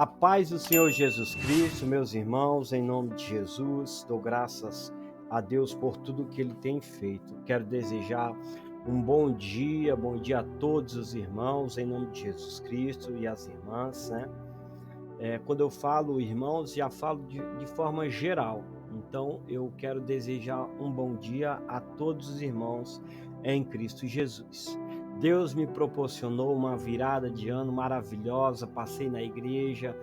A paz do Senhor Jesus Cristo, meus irmãos, em nome de Jesus, dou graças a Deus por tudo que Ele tem feito. Quero desejar um bom dia a todos os irmãos, em nome de Jesus Cristo e as irmãs, né? Quando eu falo irmãos, já falo de forma geral. Então, eu quero desejar um bom dia a todos os irmãos em Cristo Jesus. Deus me proporcionou uma virada de ano maravilhosa, passei na igreja,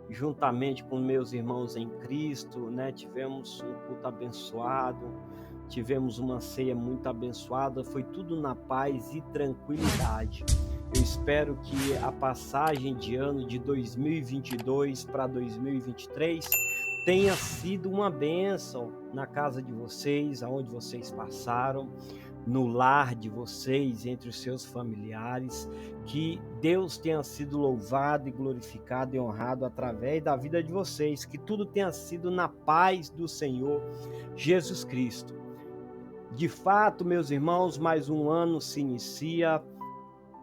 juntamente com meus irmãos em Cristo, né? Tivemos um culto abençoado, tivemos uma ceia muito abençoada, foi tudo na paz e tranquilidade. Eu espero que a passagem de ano de 2022 para 2023 tenha sido uma bênção na casa de vocês, aonde vocês passaram, no lar de vocês, entre os seus familiares, que Deus tenha sido louvado e glorificado e honrado através da vida de vocês, que tudo tenha sido na paz do Senhor Jesus Cristo. De fato, meus irmãos, mais um ano se inicia,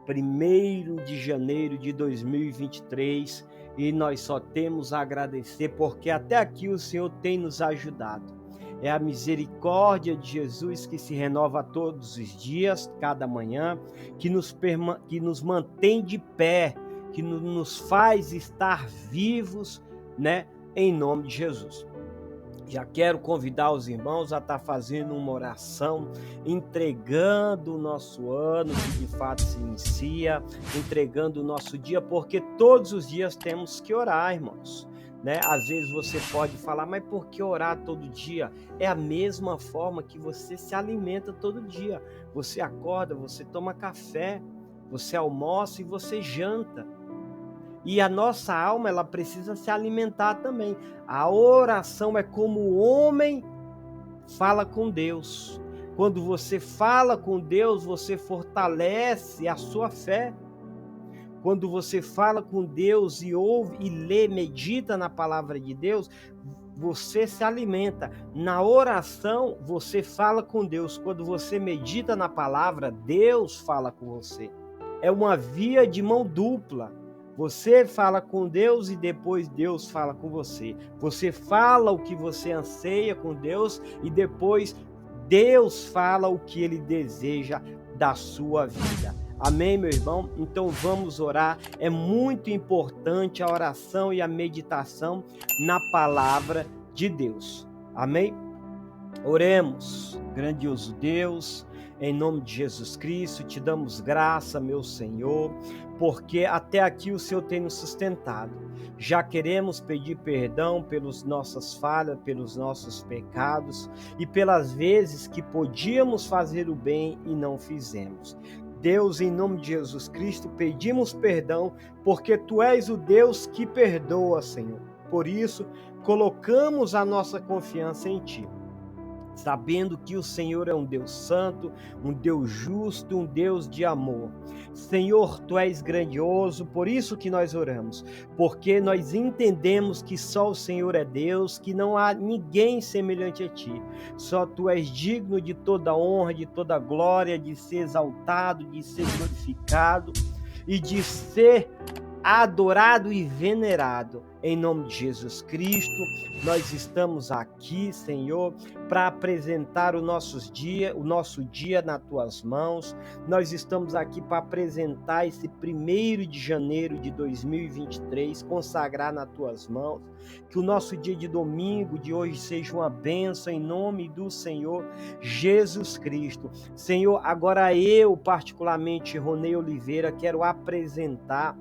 1º de janeiro de 2023, e nós só temos a agradecer porque até aqui o Senhor tem nos ajudado. É a misericórdia de Jesus que se renova todos os dias, cada manhã, que nos mantém de pé, que nos faz estar vivos, né? Em nome de Jesus. Já quero convidar os irmãos a estar fazendo uma oração, entregando o nosso ano, que de fato se inicia, entregando o nosso dia, porque todos os dias temos que orar, irmãos. Né? Às vezes você pode falar, mas por que orar todo dia? É a mesma forma que você se alimenta todo dia. Você acorda, você toma café, você almoça e você janta. E a nossa alma, ela precisa se alimentar também. A oração é como o homem fala com Deus. Quando você fala com Deus, você fortalece a sua fé. Quando você fala com Deus e ouve e lê, medita na palavra de Deus, você se alimenta. Na oração, você fala com Deus. Quando você medita na palavra, Deus fala com você. É uma via de mão dupla. Você fala com Deus e depois Deus fala com você. Você fala o que você anseia com Deus e depois Deus fala o que Ele deseja da sua vida. Amém, meu irmão? Então vamos orar. É muito importante a oração e a meditação na palavra de Deus. Amém? Oremos. Grandioso Deus, em nome de Jesus Cristo, te damos graça, meu Senhor, porque até aqui o Senhor tem nos sustentado. Já queremos pedir perdão pelas nossas falhas, pelos nossos pecados e pelas vezes que podíamos fazer o bem e não fizemos. Deus, em nome de Jesus Cristo, pedimos perdão, porque Tu és o Deus que perdoa, Senhor. Por isso, colocamos a nossa confiança em Ti, sabendo que o Senhor é um Deus santo, um Deus justo, um Deus de amor. Senhor, Tu és grandioso, por isso que nós oramos, porque nós entendemos que só o Senhor é Deus, que não há ninguém semelhante a Ti. Só Tu és digno de toda honra, de toda glória, de ser exaltado, de ser glorificado e de ser adorado e venerado. Em nome de Jesus Cristo, nós estamos aqui, Senhor, para apresentar o nosso dia nas Tuas mãos. Nós estamos aqui para apresentar esse 1º de janeiro de 2023, consagrar nas Tuas mãos. Que o nosso dia de domingo de hoje seja uma bênção em nome do Senhor Jesus Cristo. Senhor, agora eu, particularmente, Ronei Oliveira, quero apresentar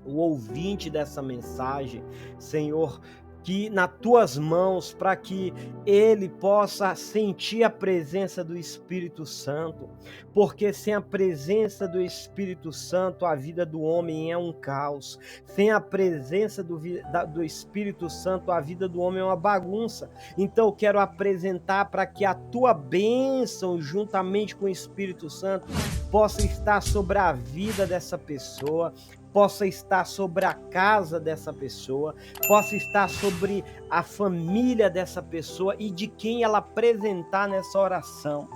o ouvinte dessa mensagem, Senhor, que nas Tuas mãos, para que ele possa sentir a presença do Espírito Santo, porque sem a presença do Espírito Santo, a vida do homem é um caos. Sem a presença do Espírito Santo, a vida do homem é uma bagunça. Então eu quero apresentar para que a Tua bênção, juntamente com o Espírito Santo, possa estar sobre a vida dessa pessoa, possa estar sobre a casa dessa pessoa, possa estar sobre a família dessa pessoa e de quem ela apresentar nessa oração.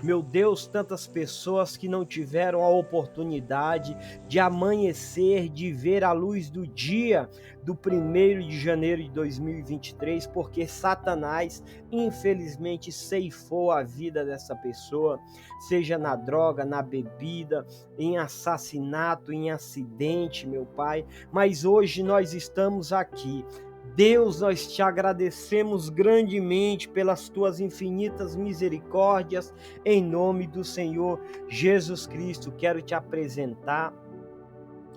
Meu Deus, tantas pessoas que não tiveram a oportunidade de amanhecer, de ver a luz do dia do 1º de janeiro de 2023, porque Satanás, infelizmente, ceifou a vida dessa pessoa, seja na droga, na bebida, em assassinato, em acidente, meu Pai. Mas hoje nós estamos aqui. Deus, nós te agradecemos grandemente pelas tuas infinitas misericórdias, em nome do Senhor Jesus Cristo. Quero te apresentar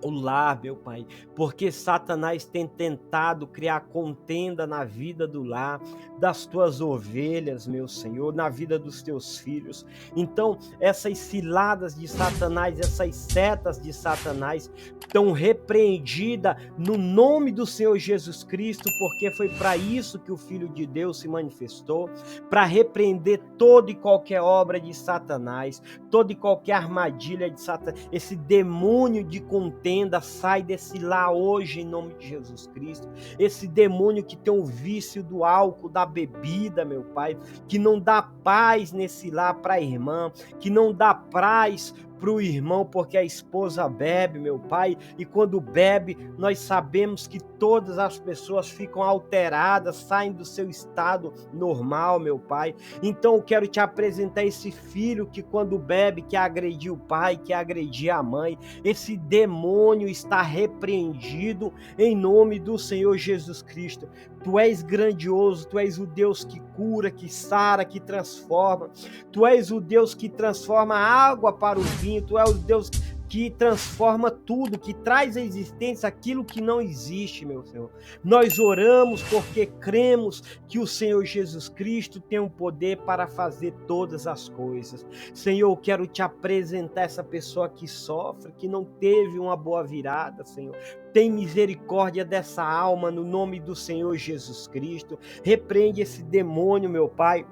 o lar, meu Pai, porque Satanás tem tentado criar contenda na vida do lar, das tuas ovelhas, meu Senhor, na vida dos teus filhos. Então, essas ciladas de Satanás, essas setas de Satanás, estão repreendidas no nome do Senhor Jesus Cristo, porque foi para isso que o Filho de Deus se manifestou, para repreender toda e qualquer obra de Satanás, toda e qualquer armadilha de Satanás, esse demônio de contenda, sai desse lar hoje em nome de Jesus Cristo. Esse demônio que tem o vício do álcool, da bebida, meu Pai, que não dá paz nesse lar para a irmã, que não dá paz para o irmão, porque a esposa bebe, meu Pai, e quando bebe, nós sabemos que todas as pessoas ficam alteradas, saem do seu estado normal, meu Pai. Então eu quero te apresentar esse filho que quando bebe, quer agredir o pai, quer agredir a mãe. Esse demônio está repreendido em nome do Senhor Jesus Cristo. Tu és grandioso, tu és o Deus que cura, que sara, que transforma. Tu és o Deus que transforma a água para o vinho, tu és o Deus que transforma tudo, que traz à existência aquilo que não existe, meu Senhor. Nós oramos porque cremos que o Senhor Jesus Cristo tem o poder para fazer todas as coisas. Senhor, eu quero te apresentar essa pessoa que sofre, que não teve uma boa virada, Senhor. Tem misericórdia dessa alma no nome do Senhor Jesus Cristo. Repreende esse demônio, meu Pai,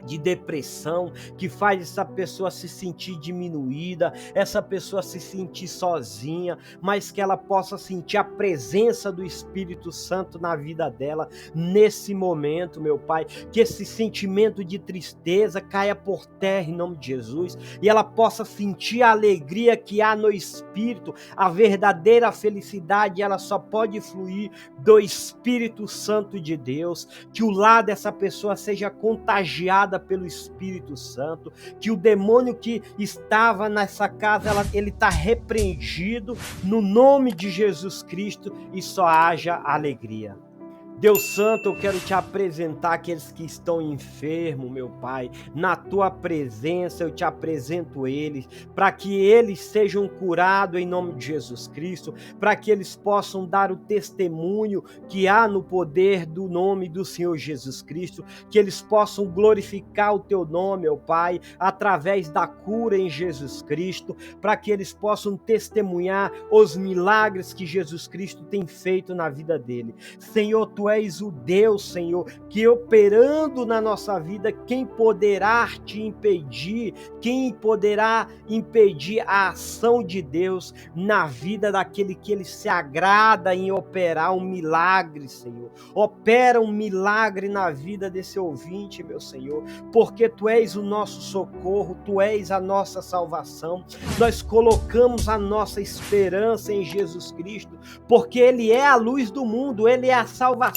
de depressão, que faz essa pessoa se sentir diminuída, essa pessoa se sentir sozinha, mas que ela possa sentir a presença do Espírito Santo na vida dela, nesse momento, meu Pai, que esse sentimento de tristeza caia por terra em nome de Jesus, e ela possa sentir a alegria que há no Espírito, a verdadeira felicidade, ela só pode fluir do Espírito Santo de Deus, que o lar dessa pessoa seja contagiada pelo Espírito Santo, que o demônio que estava nessa casa, ele está repreendido no nome de Jesus Cristo e só haja alegria. Deus Santo, eu quero te apresentar aqueles que estão enfermos, meu Pai. Na tua presença eu te apresento eles, para que eles sejam curados em nome de Jesus Cristo, para que eles possam dar o testemunho que há no poder do nome do Senhor Jesus Cristo, que eles possam glorificar o teu nome, meu Pai, através da cura em Jesus Cristo, para que eles possam testemunhar os milagres que Jesus Cristo tem feito na vida dele. Senhor, tu és o Deus, Senhor, que operando na nossa vida, quem poderá te impedir? Quem poderá impedir a ação de Deus na vida daquele que ele se agrada em operar um milagre, Senhor? Opera um milagre na vida desse ouvinte, meu Senhor, porque tu és o nosso socorro, tu és a nossa salvação. Nós colocamos a nossa esperança em Jesus Cristo, porque ele é a luz do mundo, ele é a salvação,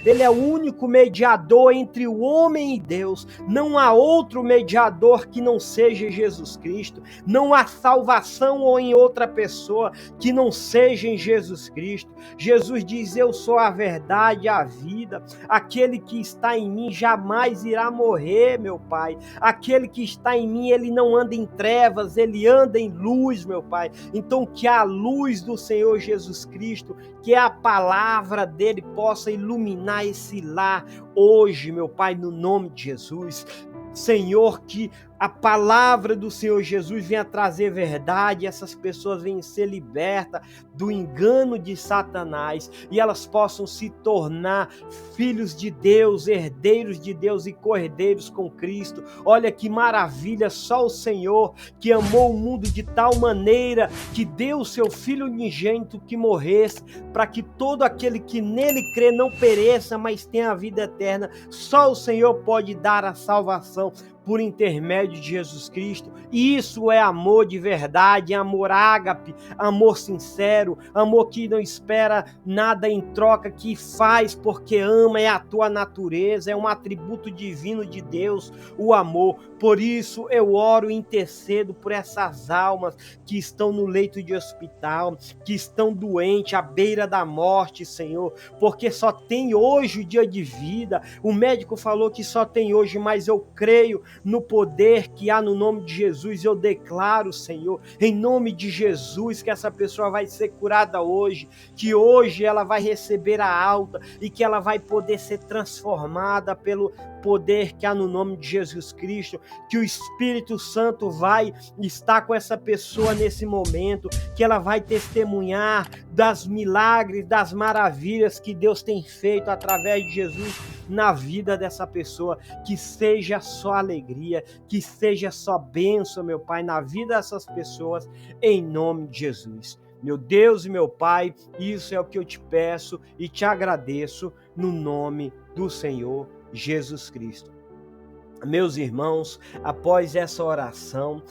ele é o único mediador entre o homem e Deus. Não há outro mediador que não seja Jesus Cristo, não há salvação ou em outra pessoa que não seja em Jesus Cristo. Jesus diz: eu sou a verdade e a vida, aquele que está em mim jamais irá morrer, meu Pai. Aquele que está em mim, ele não anda em trevas, ele anda em luz, meu Pai. Então que a luz do Senhor Jesus Cristo, que é a palavra dele, possa iluminar esse lar hoje, meu Pai, no nome de Jesus. Senhor, que a palavra do Senhor Jesus venha trazer verdade, essas pessoas venham ser libertas do engano de Satanás e elas possam se tornar filhos de Deus, herdeiros de Deus e cordeiros com Cristo. Olha que maravilha, só o Senhor que amou o mundo de tal maneira que deu o seu Filho unigênito que morresse, para que todo aquele que nele crê não pereça, mas tenha a vida eterna. Só o Senhor pode dar a salvação. por intermédio de Jesus Cristo. Isso é amor de verdade, amor ágape, amor sincero, amor que não espera nada em troca, que faz porque ama, é a tua natureza, é um atributo divino de Deus, o amor. Por isso eu oro e intercedo por essas almas que estão no leito de hospital, que estão doentes, à beira da morte, Senhor, porque só tem hoje o dia de vida. O médico falou que só tem hoje, mas eu creio no poder que há no nome de Jesus. Eu declaro, Senhor, em nome de Jesus, que essa pessoa vai ser curada hoje, que hoje ela vai receber a alta e que ela vai poder ser transformada pelo poder que há no nome de Jesus Cristo, que o Espírito Santo vai estar com essa pessoa nesse momento, que ela vai testemunhar das milagres, das maravilhas que Deus tem feito através de Jesus na vida dessa pessoa. Que seja só alegria, que seja só bênção, meu Pai, na vida dessas pessoas, em nome de Jesus. Meu Deus e meu Pai, isso é o que eu te peço e te agradeço no nome do Senhor Jesus Cristo. Meus irmãos, após essa oração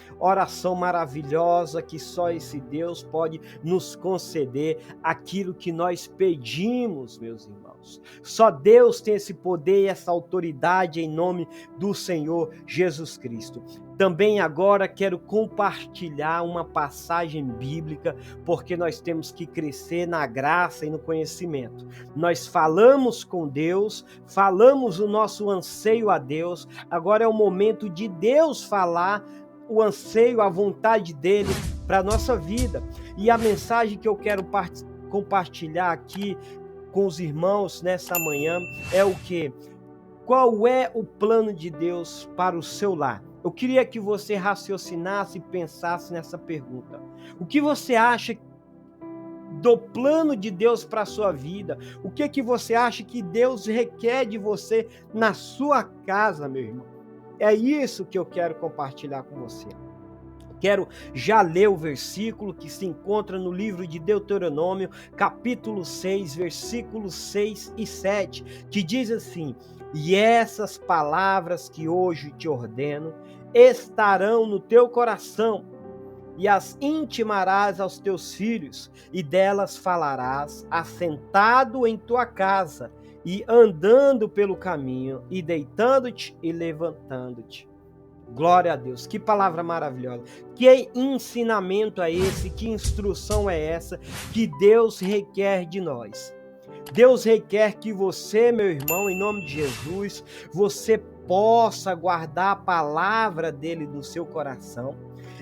maravilhosa que só esse Deus pode nos conceder aquilo que nós pedimos, meus irmãos. Só Deus tem esse poder e essa autoridade em nome do Senhor Jesus Cristo. Também agora quero compartilhar uma passagem bíblica, porque nós temos que crescer na graça e no conhecimento. Nós falamos com Deus, falamos o nosso anseio a Deus, agora é o momento de Deus falar o anseio, a vontade dele para a nossa vida. E a mensagem que eu quero compartilhar aqui com os irmãos nessa manhã é o quê? Qual é o plano de Deus para o seu lar? Eu queria que você raciocinasse e pensasse nessa pergunta. O que você acha do plano de Deus para a sua vida? O que você acha que Deus requer de você na sua casa, meu irmão? É isso que eu quero compartilhar com você. Quero já ler o versículo que se encontra no livro de Deuteronômio, capítulo 6, versículos 6 e 7, que diz assim: e essas palavras que hoje te ordeno estarão no teu coração, e as intimarás aos teus filhos, e delas falarás assentado em tua casa, e andando pelo caminho, e deitando-te e levantando-te. Glória a Deus, que palavra maravilhosa, que ensinamento é esse, que instrução é essa que Deus requer de nós. Deus requer que você, meu irmão, em nome de Jesus, você possa guardar a palavra dele no seu coração.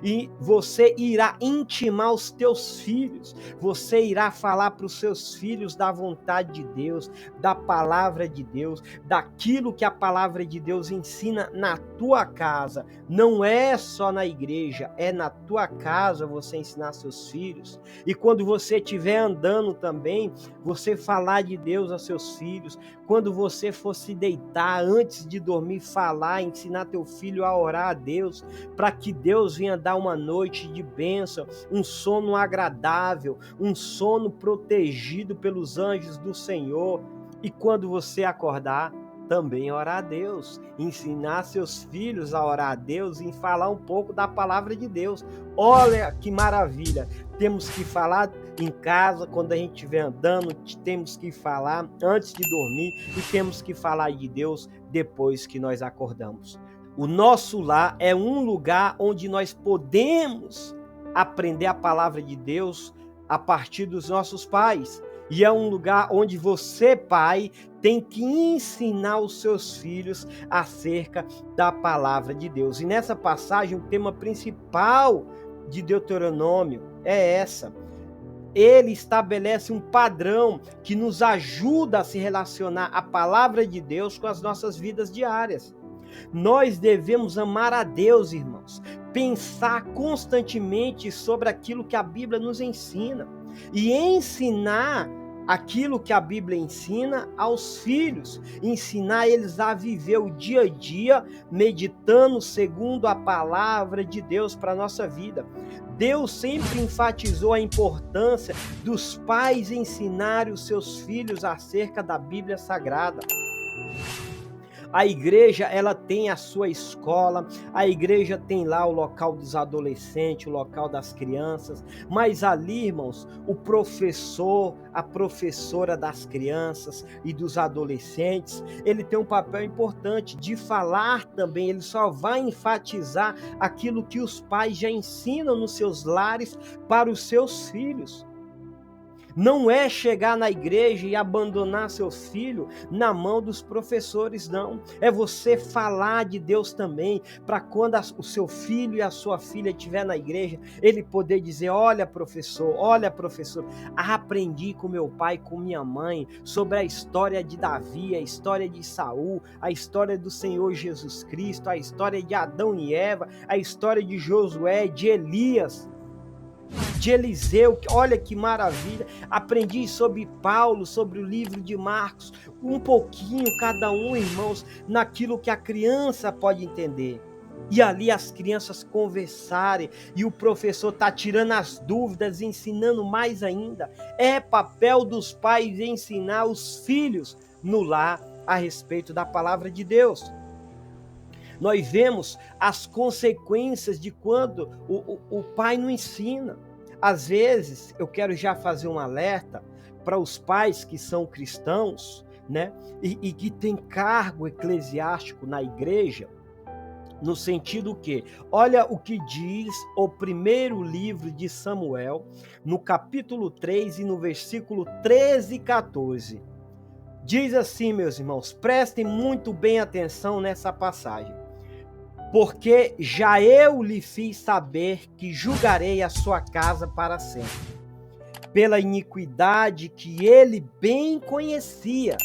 E você irá intimar os teus filhos, você irá falar para os seus filhos da vontade de Deus, da palavra de Deus, daquilo que a palavra de Deus ensina na tua casa. Não é só na igreja, é na tua casa você ensinar seus filhos. E quando você estiver andando também, você falar de Deus aos seus filhos. Quando você for se deitar, antes de dormir, falar, ensinar teu filho a orar a Deus, para que Deus venha dar uma noite de bênção, um sono agradável, um sono protegido pelos anjos do Senhor. E quando você acordar, também orar a Deus, ensinar seus filhos a orar a Deus e falar um pouco da palavra de Deus. Olha que maravilha! Temos que falar em casa, quando a gente estiver andando, temos que falar antes de dormir e temos que falar de Deus depois que nós acordamos. O nosso lar é um lugar onde nós podemos aprender a palavra de Deus a partir dos nossos pais. E é um lugar onde você, pai, tem que ensinar os seus filhos acerca da palavra de Deus. E nessa passagem, o tema principal de Deuteronômio é essa. Ele estabelece um padrão que nos ajuda a se relacionar a palavra de Deus com as nossas vidas diárias. Nós devemos amar a Deus, irmãos, pensar constantemente sobre aquilo que a Bíblia nos ensina e ensinar aquilo que a Bíblia ensina aos filhos, ensinar eles a viver o dia a dia, meditando segundo a palavra de Deus para a nossa vida. Deus sempre enfatizou a importância dos pais ensinarem os seus filhos acerca da Bíblia Sagrada. A igreja, ela tem a sua escola, a igreja tem lá o local dos adolescentes, o local das crianças, mas ali, irmãos, o professor, a professora das crianças e dos adolescentes, ele tem um papel importante de falar também, ele só vai enfatizar aquilo que os pais já ensinam nos seus lares para os seus filhos. Não é chegar na igreja e abandonar seu filho na mão dos professores, não. É você falar de Deus também, para quando o seu filho e a sua filha estiver na igreja, ele poder dizer: olha, professor, aprendi com meu pai e com minha mãe sobre a história de Davi, a história de Saul, a história do Senhor Jesus Cristo, a história de Adão e Eva, a história de Josué, de Elias, de Eliseu. Olha que maravilha, aprendi sobre Paulo, sobre o livro de Marcos, um pouquinho cada um, irmãos, naquilo que a criança pode entender. E ali as crianças conversarem, e o professor está tirando as dúvidas, ensinando mais ainda. É papel dos pais ensinar os filhos no lar a respeito da palavra de Deus. Nós vemos as consequências de quando o pai não ensina. Às vezes, eu quero já fazer um alerta para os pais que são cristãos, né? E que têm cargo eclesiástico na igreja, no sentido que, olha o que diz o primeiro livro de Samuel, no capítulo 3 e no versículo 13 e 14. Diz assim, meus irmãos, prestem muito bem atenção nessa passagem. Porque já eu lhe fiz saber que julgarei a sua casa para sempre, pela iniquidade que ele bem conhecia,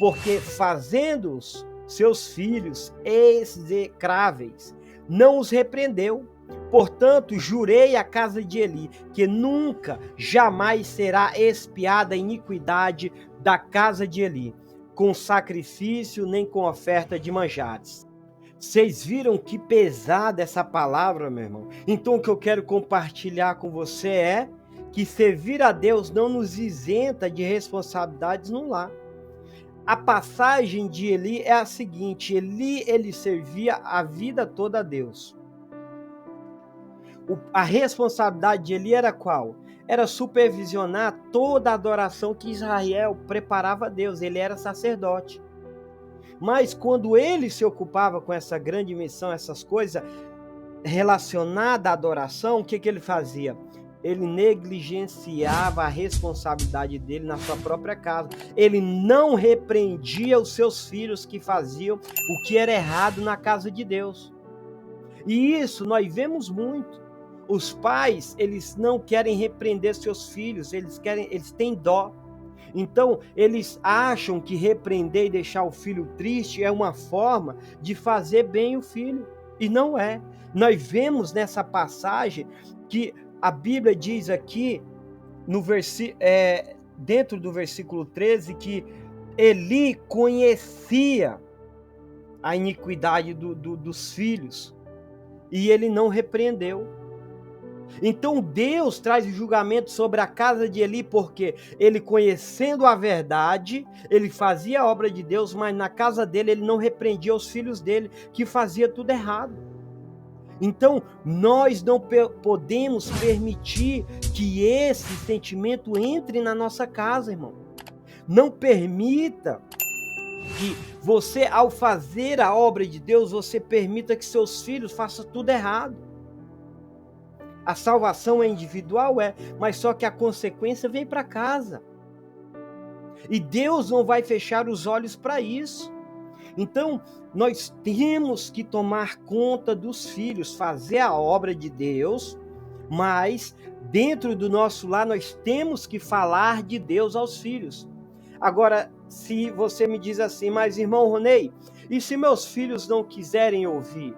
porque fazendo-os seus filhos execráveis, não os repreendeu. Portanto, jurei à casa de Eli que nunca, jamais será expiada a iniquidade da casa de Eli, com sacrifício nem com oferta de manjares. Vocês viram que pesada essa palavra, meu irmão? Então o que eu quero compartilhar com você é que servir a Deus não nos isenta de responsabilidades no lar. A passagem de Eli é a seguinte: ele servia a vida toda a Deus. A responsabilidade de Eli era qual? Era supervisionar toda a adoração que Israel preparava a Deus. Ele era sacerdote. Mas quando ele se ocupava com essa grande missão, essas coisas relacionadas à adoração, o que ele fazia? Ele negligenciava a responsabilidade dele na sua própria casa. Ele não repreendia os seus filhos que faziam o que era errado na casa de Deus. E isso nós vemos muito. Os pais, eles não querem repreender seus filhos, eles têm dó. Então, eles acham que repreender e deixar o filho triste é uma forma de fazer bem o filho. E não é. Nós vemos nessa passagem que a Bíblia diz aqui, dentro do versículo 13, que Eli conhecia a iniquidade dos filhos e ele não repreendeu. Então Deus traz o julgamento sobre a casa de Eli, porque ele, conhecendo a verdade, ele fazia a obra de Deus, mas na casa dele ele não repreendia os filhos dele, que fazia tudo errado. Então nós não podemos permitir que esse sentimento entre na nossa casa, irmão. Não permita que você, ao fazer a obra de Deus, você permita que seus filhos façam tudo errado. A salvação é individual, mas só que a consequência vem para casa. E Deus não vai fechar os olhos para isso. Então, nós temos que tomar conta dos filhos, fazer a obra de Deus, mas dentro do nosso lar nós temos que falar de Deus aos filhos. Agora, se você me diz assim, mas irmão Ronei, e se meus filhos não quiserem ouvir?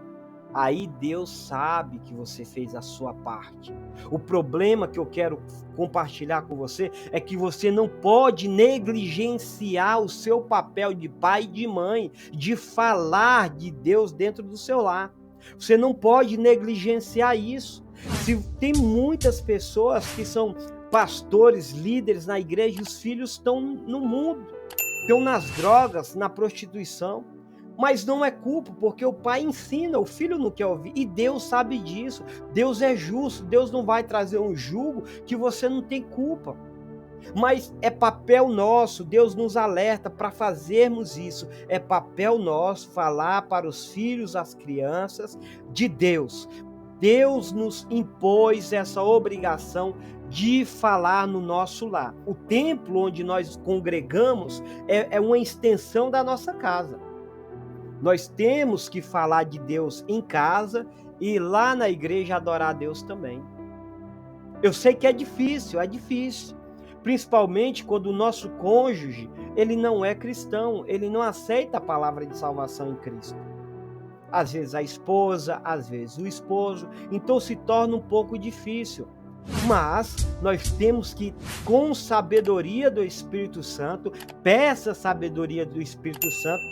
Aí Deus sabe que você fez a sua parte. O problema que eu quero compartilhar com você é que você não pode negligenciar o seu papel de pai e de mãe, de falar de Deus dentro do seu lar. Você não pode negligenciar isso. Tem muitas pessoas que são pastores, líderes na igreja, e os filhos estão no mundo, estão nas drogas, na prostituição. Mas não é culpa, porque o pai ensina, o filho não quer ouvir. E Deus sabe disso. Deus é justo. Deus não vai trazer um jugo que você não tem culpa. Mas é papel nosso, Deus nos alerta para fazermos isso. É papel nosso falar para os filhos, as crianças de Deus. Deus nos impôs essa obrigação de falar no nosso lar. O templo onde nós congregamos é uma extensão da nossa casa. Nós temos que falar de Deus em casa e lá na igreja adorar a Deus também. Eu sei que é difícil. Principalmente quando o nosso cônjuge, ele não é cristão, ele não aceita a palavra de salvação em Cristo. Às vezes a esposa, às vezes o esposo, então se torna um pouco difícil. Mas nós temos que, com sabedoria do Espírito Santo, peça a sabedoria do Espírito Santo,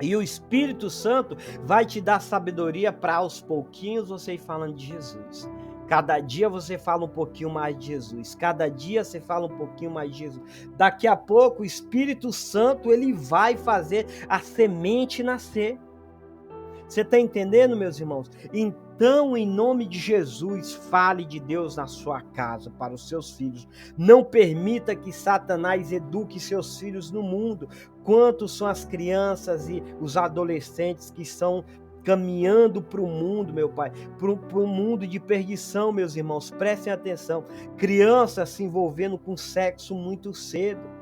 e o Espírito Santo vai te dar sabedoria para aos pouquinhos você ir falando de Jesus. Cada dia você fala um pouquinho mais de Jesus. Cada dia você fala um pouquinho mais de Jesus. Daqui a pouco o Espírito Santo ele vai fazer a semente nascer. Você está entendendo, meus irmãos? Então, em nome de Jesus, fale de Deus na sua casa, para os seus filhos. Não permita que Satanás eduque seus filhos no mundo. Quantos são as crianças e os adolescentes que estão caminhando para o mundo, meu Pai, para um mundo de perdição, meus irmãos, prestem atenção. Crianças se envolvendo com sexo muito cedo,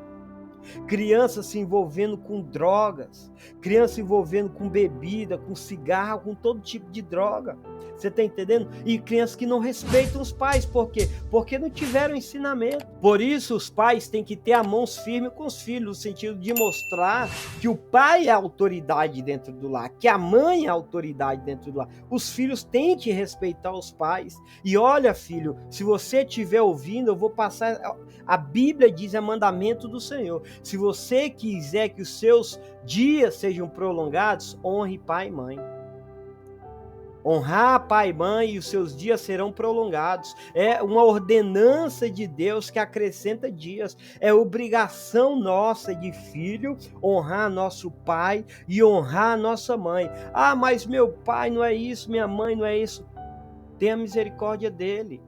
crianças se envolvendo com drogas, crianças se envolvendo com bebida, com cigarro, com todo tipo de droga. Você está entendendo? E crianças que não respeitam os pais, por quê? Porque não tiveram ensinamento. Por isso os pais têm que ter a mão firme com os filhos, no sentido de mostrar que o pai é a autoridade dentro do lar, que a mãe é a autoridade dentro do lar. Os filhos têm que respeitar os pais. E olha, filho, se você estiver ouvindo, eu vou passar... A Bíblia diz, é mandamento do Senhor. Se você quiser que os seus dias sejam prolongados, honre pai e mãe. Honrar pai e mãe e os seus dias serão prolongados. É uma ordenança de Deus que acrescenta dias. É obrigação nossa de filho honrar nosso pai e honrar nossa mãe. Ah, mas meu pai não é isso, minha mãe não é isso. Tenha misericórdia dele.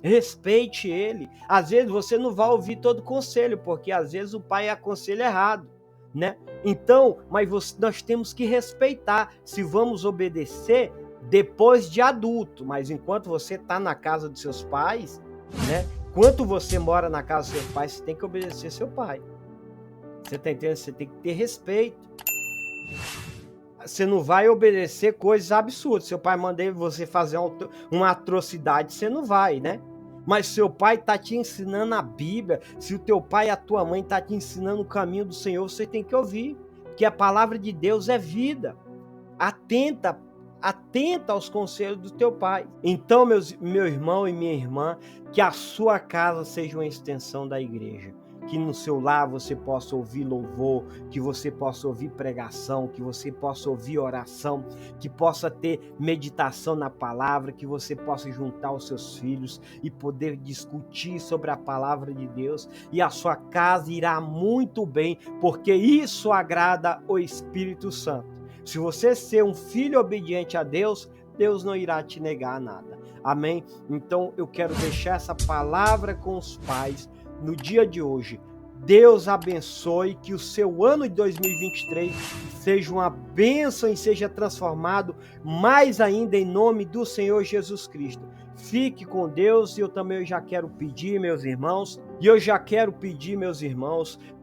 Respeite ele. Às vezes você não vai ouvir todo conselho, porque às vezes o pai aconselha errado, né? Então, nós temos que respeitar. Se vamos obedecer depois de adulto, mas enquanto você está na casa dos seus pais, né? Enquanto você mora na casa dos seus pais, você tem que obedecer seu pai. Você está entendendo? Você tem que ter respeito. Você não vai obedecer coisas absurdas. Seu pai manda você fazer uma atrocidade, você não vai, né? Mas seu pai está te ensinando a Bíblia, se o teu pai e a tua mãe está te ensinando o caminho do Senhor, você tem que ouvir, porque a palavra de Deus é vida. Atenta aos conselhos do teu pai. Então, meu irmão e minha irmã, que a sua casa seja uma extensão da igreja. Que no seu lar você possa ouvir louvor, que você possa ouvir pregação, que você possa ouvir oração, que possa ter meditação na palavra, que você possa juntar os seus filhos e poder discutir sobre a palavra de Deus, e a sua casa irá muito bem, porque isso agrada o Espírito Santo. Se você ser um filho obediente a Deus, Deus não irá te negar nada. Amém? Então eu quero deixar essa palavra com os pais no dia de hoje. Deus abençoe, que o seu ano de 2023 seja uma bênção e seja transformado mais ainda em nome do Senhor Jesus Cristo. Fique com Deus, e eu também já quero pedir, meus irmãos,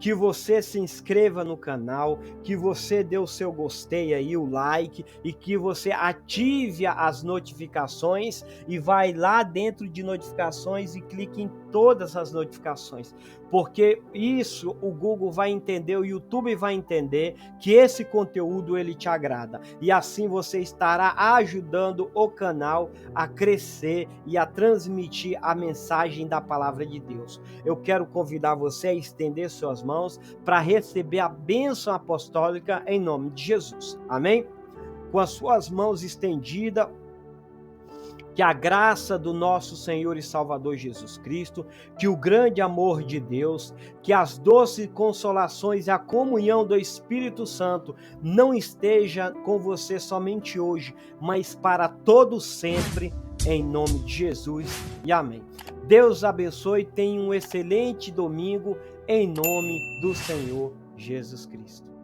que você se inscreva no canal, que você dê o seu gostei aí, o like, e que você ative as notificações e vai lá dentro de notificações e clique em todas as notificações, porque isso o Google vai entender, o YouTube vai entender que esse conteúdo ele te agrada, e assim você estará ajudando o canal a crescer e a transmitir a mensagem da palavra de Deus. Eu quero convidar você a estender suas mãos para receber a bênção apostólica em nome de Jesus. Amém? Com as suas mãos estendidas, Que a graça do nosso Senhor e Salvador Jesus Cristo, que o grande amor de Deus, que as doces consolações e a comunhão do Espírito Santo não esteja com você somente hoje, mas para todo sempre, em nome de Jesus e amém. Deus abençoe, tenha um excelente domingo, em nome do Senhor Jesus Cristo.